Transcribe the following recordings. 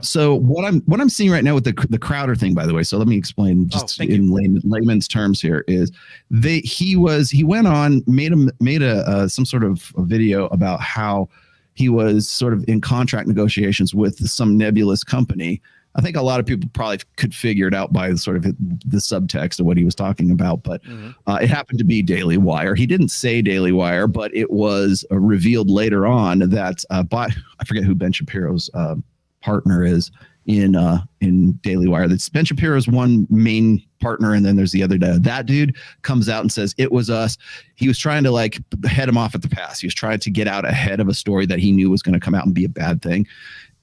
So what I'm seeing right now with the Crowder thing, by the way, so let me explain just in layman's terms here, is he went on, made a some sort of a video about how he was sort of in contract negotiations with some nebulous company. I think a lot of people probably could figure it out by sort of the subtext of what he was talking about, but it happened to be Daily Wire. He didn't say Daily Wire, but it was revealed later on that I forget who Ben Shapiro's partner is in Daily Wire. That's Ben Shapiro's one main partner, and then there's the other guy. That dude comes out and says it was us. He was trying to like head him off at the pass. He was trying to get out ahead of a story that he knew was going to come out and be a bad thing.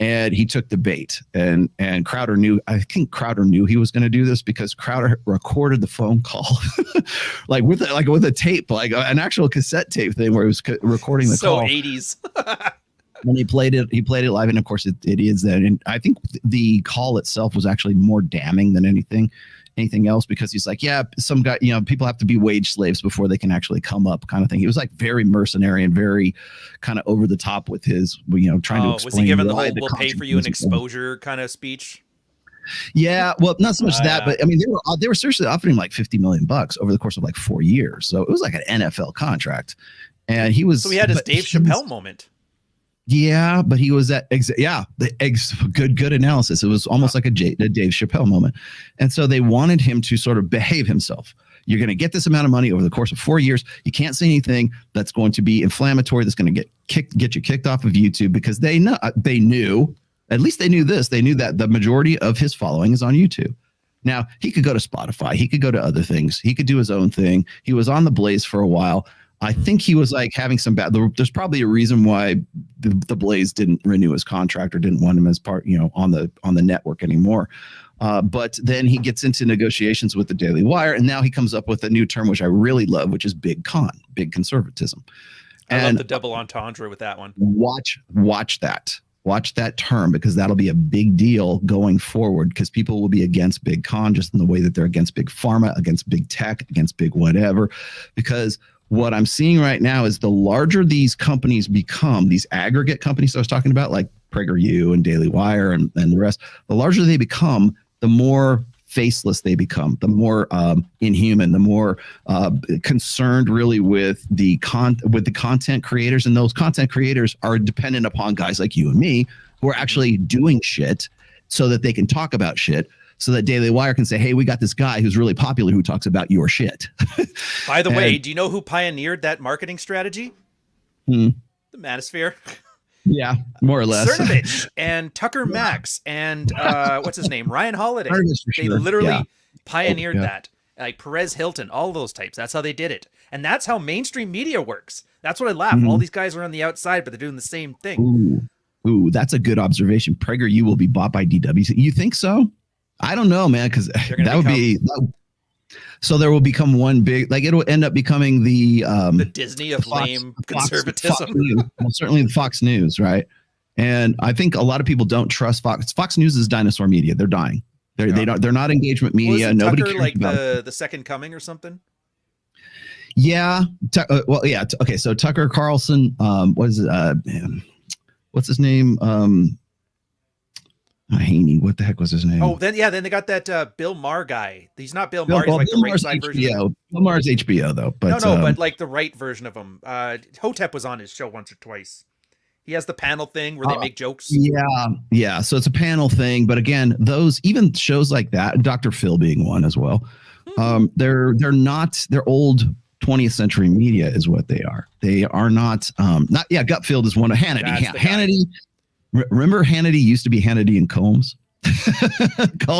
And he took the bait, and Crowder knew. I think Crowder knew he was going to do this because Crowder recorded the phone call, like with a tape, like an actual cassette tape thing, where he was recording the call. So 80s. When he played it live, and of course it is that. And I think the call itself was actually more damning than anything else, because he's like, yeah, some guy, people have to be wage slaves before they can actually come up, kind of thing. He was like very mercenary and very kind of over the top with his, trying to explain. Was he giving the whole "we'll pay for you an exposure" kind of speech? Yeah, well, not so much that, but I mean, they were seriously offering like $50 million over the course of like 4 years, so it was like an NFL contract, and he was. So he had his Dave Chappelle moment. Yeah, but he was at good analysis. It was almost like a Dave Chappelle moment. And so they wanted him to sort of behave himself. You're going to get this amount of money over the course of 4 years. You can't say anything that's going to be inflammatory, that's going to get you kicked off of YouTube, because they knew, at least they knew this. They knew that the majority of his following is on YouTube. Now, he could go to Spotify. He could go to other things. He could do his own thing. He was on the Blaze for a while. I think he was like having some there's probably a reason why the Blaze didn't renew his contract or didn't want him as part, on the network anymore. But then he gets into negotiations with the Daily Wire, and now he comes up with a new term, which I really love, which is big conservatism. I love the double entendre with that one. Watch that term, because that'll be a big deal going forward, because people will be against big con just in the way that they're against big pharma, against big tech, against big whatever, because what I'm seeing right now is the larger these companies become, these aggregate companies I was talking about, like PragerU and Daily Wire and the rest, the larger they become, the more faceless they become, the more inhuman, the more concerned really with the content creators. And those content creators are dependent upon guys like you and me who are actually doing shit so that they can talk about shit, so that Daily Wire can say, hey, we got this guy who's really popular who talks about your shit. By the way, do you know who pioneered that marketing strategy? The Manosphere. Yeah, more or less. Cernovich and Tucker Max and what's his name? Ryan Holiday. They literally pioneered that. Like Perez Hilton, all those types. That's how they did it. And that's how mainstream media works. That's what I laugh. All these guys are on the outside, but they're doing the same thing. Ooh, that's a good observation. PragerU will be bought by DW. You think so? I don't know, man, because that would be. So there will become one big, like it'll end up becoming the Disney of lame conservatism. Well, certainly the Fox News, right? And I think a lot of people don't trust Fox. Fox News is dinosaur media. They're dying. They're not engagement media. Nobody cares like about the second coming or something. Yeah. Yeah. Okay. So Tucker Carlson. What's his name? Haney, what the heck was his name? Oh, then they got that Bill Maher guy. He's not Bill Maher. He's like the right side version. Bill Maher's HBO though. But but like the right version of him. Hotep was on his show once or twice. He has the panel thing where they make jokes. Yeah. So it's a panel thing, but again, those even shows like that, Dr. Phil being one as well. They're old 20th century media is what they are. They are not. Gutfield is one of Hannity. Hannity. Remember Hannity used to be Hannity and Combs?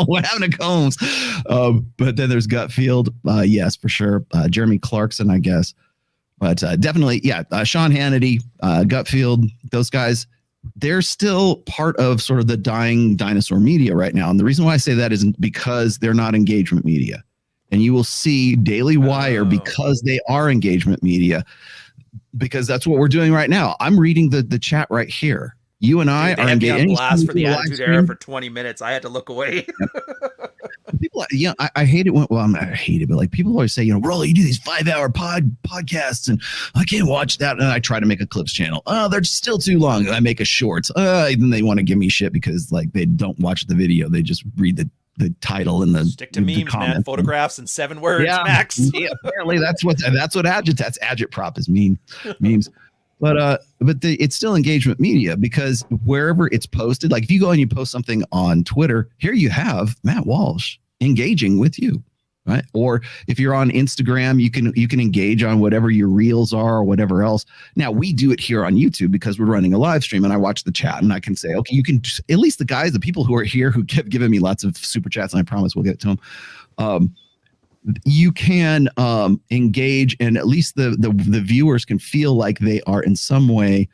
What happened to Combs? But then there's Gutfield. Yes, for sure. Jeremy Clarkson, I guess. But definitely, Sean Hannity, Gutfield, those guys, they're still part of sort of the dying dinosaur media right now. And the reason why I say that isn't because they're not engagement media. And you will see Daily Wire, because they are engagement media, because that's what we're doing right now. I'm reading the chat right here. You and I are engaged. Blast for the Attitude Era for 20 minutes. I had to look away. people, yeah, I hate it when, well, I hate it, but like people always say, Rollo, you do these 5-hour podcasts and I can't watch that. And I try to make a clips channel. Oh, they're still too long. I make a shorts. Then they want to give me shit because like they don't watch the video. They just read the title and the stick to memes, man. Photographs and 7 words max. Yeah, apparently that's what agitprop is memes. But it's still engagement media because wherever it's posted, like if you go and you post something on Twitter, here you have Matt Walsh engaging with you, right? Or if you're on Instagram, you can engage on whatever your reels are or whatever else. Now we do it here on YouTube because we're running a live stream and I watch the chat and I can say, okay, you can at least the people who are here who kept giving me lots of super chats and I promise we'll get to them. You can engage and at least the viewers can feel like they are in some way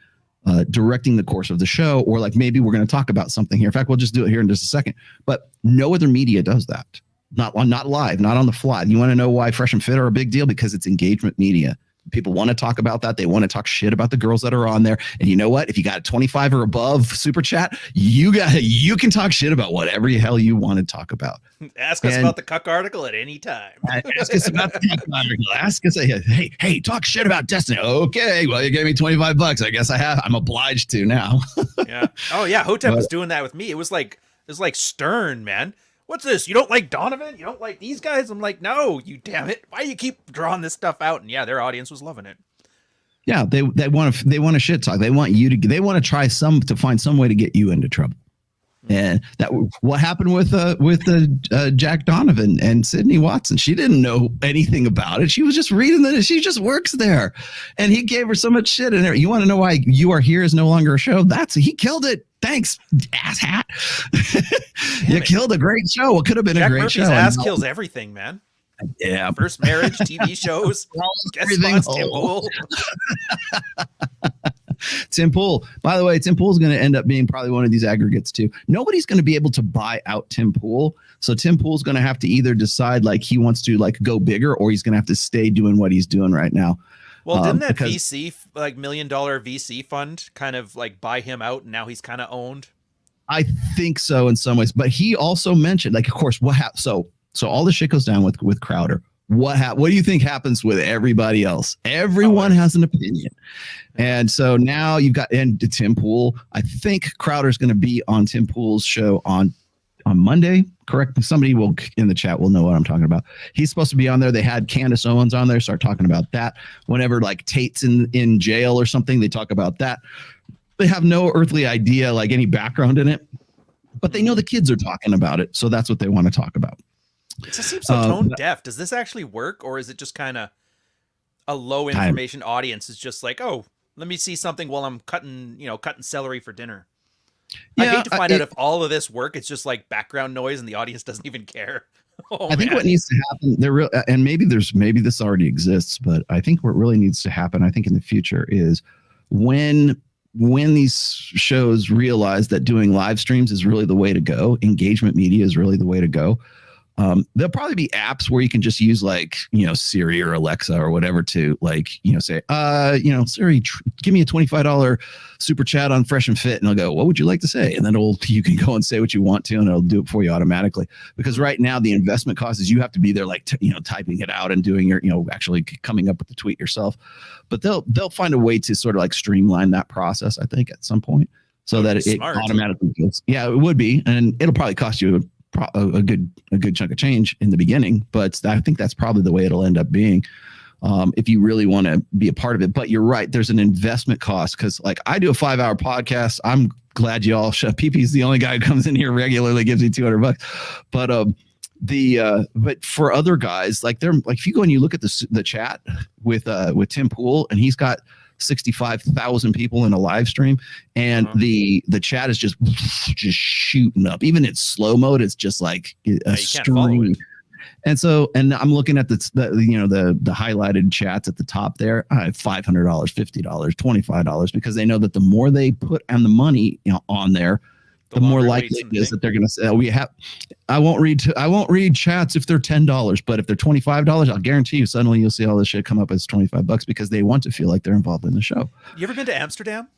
directing the course of the show, or like maybe we're going to talk about something here. In fact, we'll just do it here in just a second. But no other media does that. Not live, not on the fly. You want to know why Fresh and Fit are a big deal? Because it's engagement media. People want to talk about that. They want to talk shit about the girls that are on there. And you know what? If you got a 25 or above super chat, you can talk shit about whatever the hell you want to talk about. Ask us about the cuck article at any time. Ask us about the cuck article. Ask us, hey, talk shit about Destiny. Okay, well, you gave me $25. I guess I'm obliged to now. Yeah. Oh yeah, Hotep was doing that with me. It was like stern, man. What's this? You don't like Donovan? You don't like these guys? I'm like, no, you damn it. Why do you keep drawing this stuff out? And yeah, their audience was loving it. Yeah, they want to shit talk. They want to try to find some way to get you into trouble. And that what happened with Jack Donovan and Sydney Watson. She didn't know anything about it. She was just reading that. She just works there, and he gave her so much shit. And you want to know why You Are Here is no longer a show? He killed it. Thanks, asshat. You killed a great show. It could have been Jack a great Murphy's show. Ass kills everything, man. Yeah. First marriage, TV shows, guest spots, Tim Pool. Tim Pool. By the way, Tim Pool is going to end up being probably one of these aggregates too. Nobody's going to be able to buy out Tim Pool. So Tim Pool's going to have to either decide like he wants to like go bigger, or he's going to have to stay doing what he's doing right now. Well, didn't that VC, like $1 million VC fund, kind of like buy him out, and now he's kind of owned? I think so in some ways, but he also mentioned, like, of course, what happened. So all the shit goes down with Crowder. What do you think happens with everybody else? Everyone has an opinion, and so now you've got Tim Pool. I think Crowder's going to be on Tim Pool's show on Monday. Correct? Somebody will in the chat will know what I'm talking about. He's supposed to be on there. They had Candace Owens on there. Start talking about that. Whenever like Tate's in jail or something, they talk about that. They have no earthly idea, like any background in it, but they know the kids are talking about it, so that's what they want to talk about. It just seems so tone deaf. Does this actually work, or is it just kind of a low information audience? Is just like, oh, let me see something while I'm cutting celery for dinner. Yeah, I hate to find out if all of this work, it's just like background noise and the audience doesn't even care. I think what needs to happen and maybe this already exists, but I think what really needs to happen, I think in the future, is when these shows realize that doing live streams is really the way to go, engagement media is really the way to go. There'll probably be apps where you can just use like, Siri or Alexa or whatever to like, say, Siri, give me a $25 super chat on Fresh and Fit. And I'll go, what would you like to say? And then you can go and say what you want to, and it'll do it for you automatically. Because right now the investment cost is you have to be there, like, typing it out and doing your, actually coming up with the tweet yourself. But they'll find a way to sort of like streamline that process, I think, at some point, so that it automatically goes. Yeah, it would be. And it'll probably cost you a good chunk of change in the beginning, but I think that's probably the way it'll end up being, if you really want to be a part of it. But you're right, there's an investment cost, because like I do a 5-hour podcast. I'm glad you all PP's the only guy who comes in here regularly, gives me $200, but but for other guys, like they're like, if you go and you look at the chat with Tim Pool, and he's got 65,000 people in a live stream, and the chat is just shooting up. Even in slow mode, it's just like a stream. And I'm looking at the highlighted chats at the top there. $500, $50, $25, because they know that the more they put on the money on there, the more likely it is that they're going to say, I won't read chats if they're $10, but if they're $25, I'll guarantee you suddenly you'll see all this shit come up as $25 because they want to feel like they're involved in the show. You ever been to Amsterdam?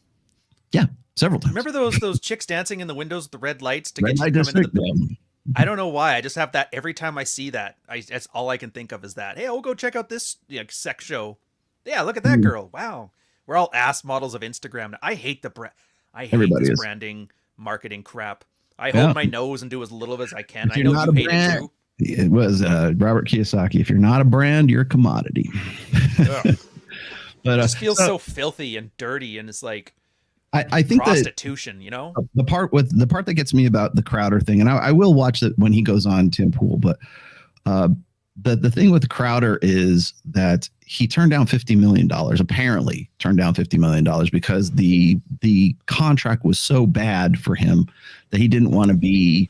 Yeah, several times. Remember those chicks dancing in the windows with the red lights to get you to come into the I don't know why. I just have that every time I see that. That's all I can think of is that. Hey, I'll go check out this sex show. Yeah, look at that girl. Wow. We're all ass models of Instagram. I hate I hate Everybody this is. branding, marketing crap. I hold my nose and do as little as I can. I know not you a hate brand, it too. it was Robert Kiyosaki. If you're not a brand, you're a commodity. But it just feels so filthy and dirty, and it's like I think prostitution. You know, the part that gets me about the Crowder thing, and I will watch it when he goes on Tim Pool, but the thing with Crowder is that he turned down $50 million. Apparently, turned down $50 million because the contract was so bad for him that he didn't want to be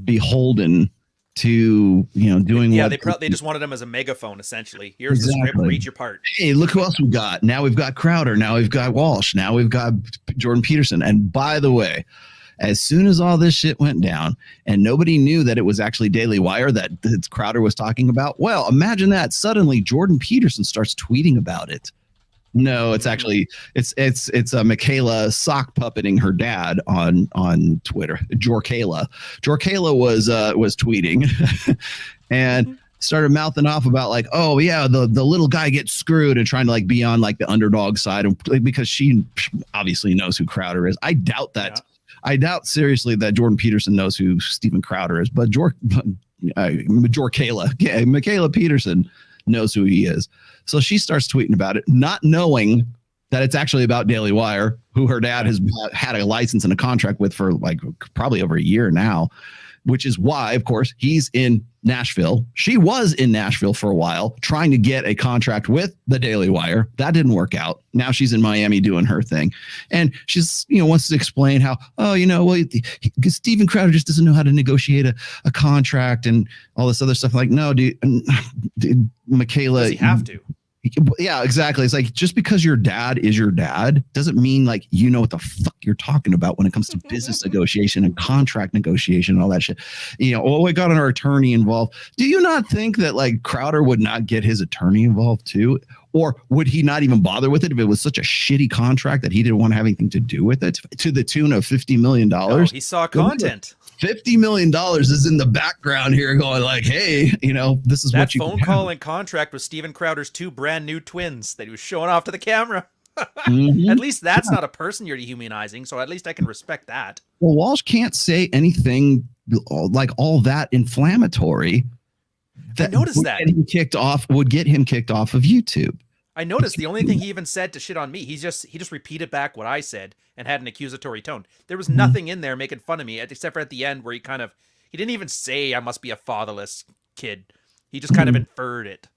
beholden to doing they just wanted him as a megaphone, essentially. Here's the script, read your part. Hey, look who else we got. Now we've got Crowder, now we've got Walsh, now we've got Jordan Peterson. And by the way, as soon as all this shit went down and nobody knew that it was actually Daily Wire that Crowder was talking about, well, imagine that suddenly Jordan Peterson starts tweeting about it. No, it's actually it's Michaela sock puppeting her dad on Twitter. Jorkayla was tweeting and started mouthing off about like, oh yeah, the little guy gets screwed, and trying to like be on like the underdog side because she obviously knows who Crowder is. I doubt that. Yeah. I doubt seriously that Jordan Peterson knows who Steven Crowder is, but Michaela Peterson knows who he is. So she starts tweeting about it, not knowing that it's actually about Daily Wire, who her dad has had a license and a contract with for like probably over a year now, which is why, of course, he's in Nashville. She was in Nashville for a while trying to get a contract with the Daily Wire. That didn't work out. Now she's in Miami doing her thing. And she's, wants to explain how, Steven Crowder just doesn't know how to negotiate a contract and all this other stuff. Like, no, dude, Michaela. Does he have to? Yeah, exactly. It's like, just because your dad is your dad doesn't mean like you know what the fuck you're talking about when it comes to business negotiation and contract negotiation and all that shit. We got our attorney involved. Do you not think that like Crowder would not get his attorney involved too? Or would he not even bother with it if it was such a shitty contract that he didn't want to have anything to do with it, to the tune of $50 million? No, he saw content. $50 million is in the background here going like, hey, this is what you phone call and contract with Steven Crowder's 2 brand new twins that he was showing off to the camera. At least that's not a person you're dehumanizing, so at least I can respect that. Well, Walsh can't say anything like all that inflammatory. I noticed that would get him kicked off of YouTube. I noticed the only thing he even said to shit on me, he just repeated back what I said and had an accusatory tone. There was nothing in there making fun of me, except for at the end where he didn't even say I must be a fatherless kid. He just kind of inferred it.